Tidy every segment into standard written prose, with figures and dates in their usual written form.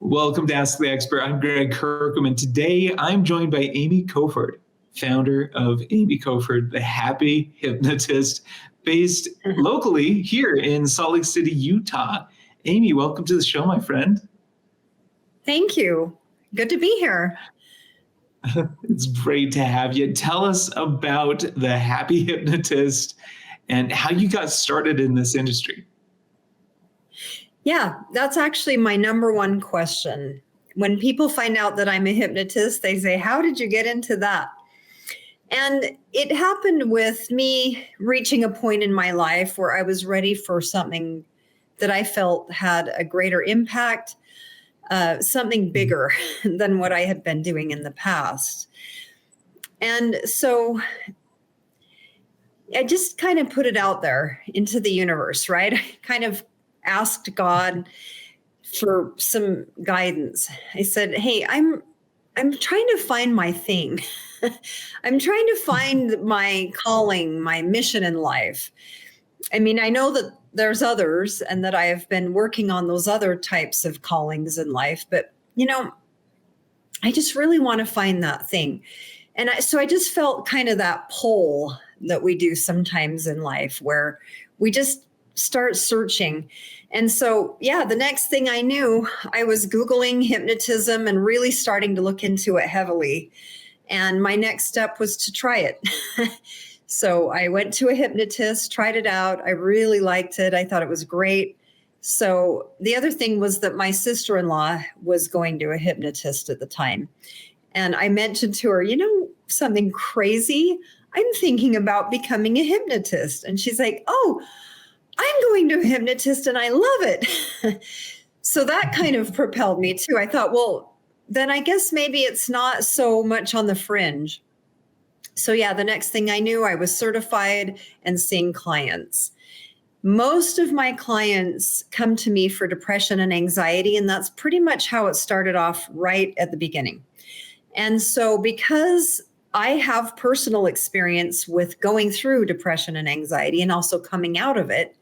Welcome to Ask the Expert. I'm Greg Kirkham, and today I'm joined by Amy Koford, founder of Amy Koford, the Happy Hypnotist, based locally here in Salt Lake City, Utah. Amy, welcome to the show, my friend. Thank you. Good to be here. It's great to have you. Tell us about the Happy Hypnotist and how you got started in this industry. Yeah, that's actually my number one question. When people find out that I'm a hypnotist, they say, how did you get into that? And it happened with me reaching a point in my life where I was ready for something that I felt had a greater impact, something bigger than what I had been doing in the past. And so I just kind of put it out there into the universe, right? I kind of asked God for some guidance. I said, hey, I'm trying to find my thing. I'm trying to find my calling, my mission in life. I mean, I know that there's others and that I have been working on those other types of callings in life, but I just really want to find that thing. And so I just felt kind of that pull that we do sometimes in life where we just start searching. And so, the next thing I knew, I was Googling hypnotism and really starting to look into it heavily. And my next step was to try it. So I went to a hypnotist, tried it out. I really liked it. I thought it was great. So the other thing was that my sister-in-law was going to a hypnotist at the time. And I mentioned to her, something crazy? I'm thinking about becoming a hypnotist. And she's like, oh, I'm going to a hypnotist and I love it. So that kind of propelled me too. I thought, well, then I guess maybe it's not so much on the fringe. So the next thing I knew, I was certified and seeing clients. Most of my clients come to me for depression and anxiety, and that's pretty much how it started off right at the beginning. And so because I have personal experience with going through depression and anxiety and also coming out of it,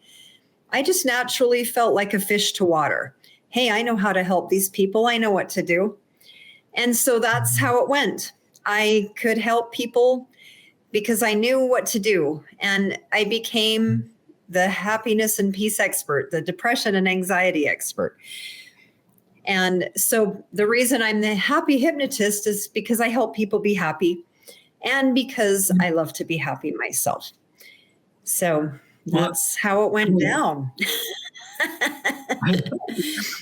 I just naturally felt like a fish to water. Hey, I know how to help these people. I know what to do. And so that's how it went. I could help people because I knew what to do. And I became the happiness and peace expert, the depression and anxiety expert. And so the reason I'm the happy hypnotist is because I help people be happy and because I love to be happy myself. So that's how it went down.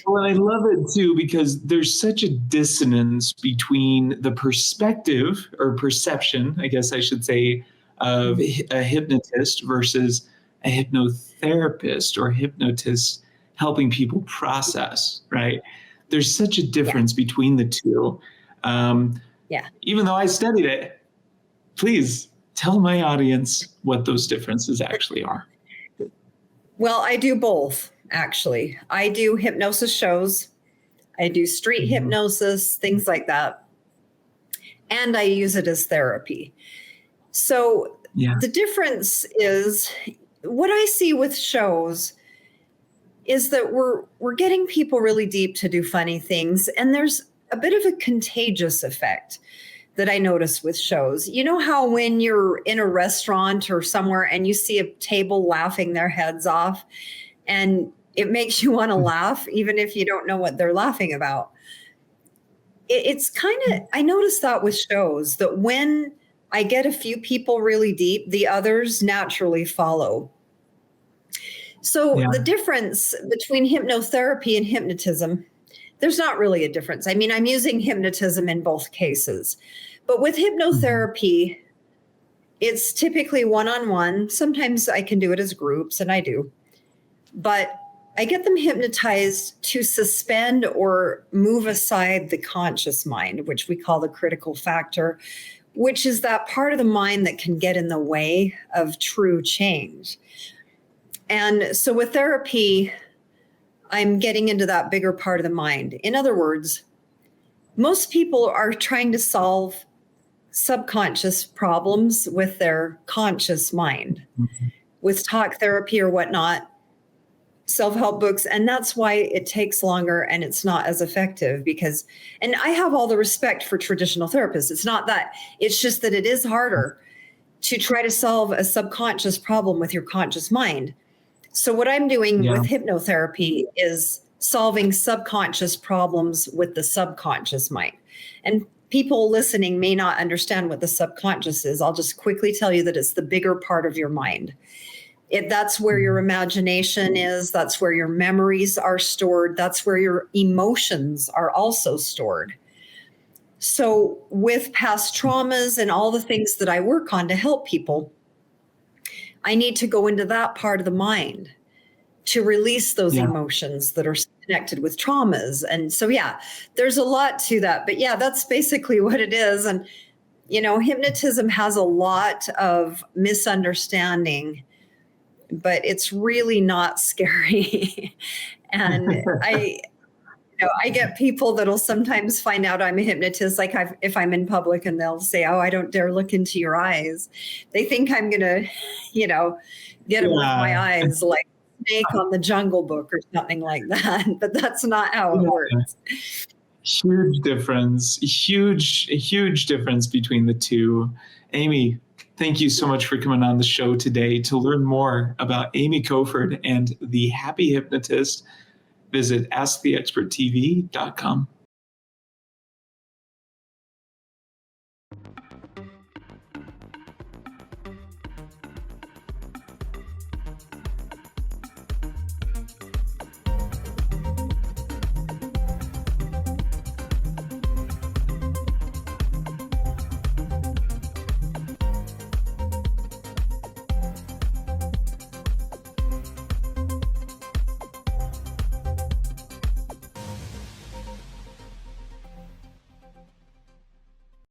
Well, I love it too, because there's such a dissonance between the perspective or perception, I guess I should say, of a hypnotist versus a hypnotherapist or hypnotist helping people process, right? There's such a difference between the two. Even though I studied it, please tell my audience what those differences actually are. Well, I do both, actually. I do hypnosis shows. I do street hypnosis, things like that. And I use it as therapy. So the difference is what I see with shows is that we're getting people really deep to do funny things. And there's a bit of a contagious effect that I notice with shows. You know how when you're in a restaurant or somewhere and you see a table laughing their heads off and it makes you want to laugh, even if you don't know what they're laughing about. It's kind of, I notice that with shows that when I get a few people really deep, the others naturally follow. So the difference between hypnotherapy and hypnotism, there's not really a difference. I mean, I'm using hypnotism in both cases. But with hypnotherapy, it's typically one-on-one. Sometimes I can do it as groups, and I do. But I get them hypnotized to suspend or move aside the conscious mind, which we call the critical factor, which is that part of the mind that can get in the way of true change. And so with therapy, I'm getting into that bigger part of the mind. In other words, most people are trying to solve subconscious problems with their conscious mind. With talk therapy or whatnot, self-help books, and that's why it takes longer and it's not as effective. Because, and I have all the respect for traditional therapists, it's not that, it's just that it is harder to try to solve a subconscious problem with your conscious mind. So what I'm doing with hypnotherapy is solving subconscious problems with the subconscious mind. And people listening may not understand what the subconscious is. I'll just quickly tell you that it's the bigger part of your mind. That's where your imagination is. That's where your memories are stored. That's where your emotions are also stored. So with past traumas and all the things that I work on to help people, I need to go into that part of the mind to release those emotions that are connected with traumas. And so, there's a lot to that. But that's basically what it is. And, hypnotism has a lot of misunderstanding, but it's really not scary. And I get people that'll sometimes find out I'm a hypnotist, like if I'm in public, and they'll say, "Oh, I don't dare look into your eyes." They think I'm going to, get them with my eyes like Snake on the Jungle Book or something like that. But that's not how it works. Huge difference, huge difference between the two. Amy, thank you so much for coming on the show today. To learn more about Amy Koford and the Happy Hypnotist, visit asktheexperttv.com.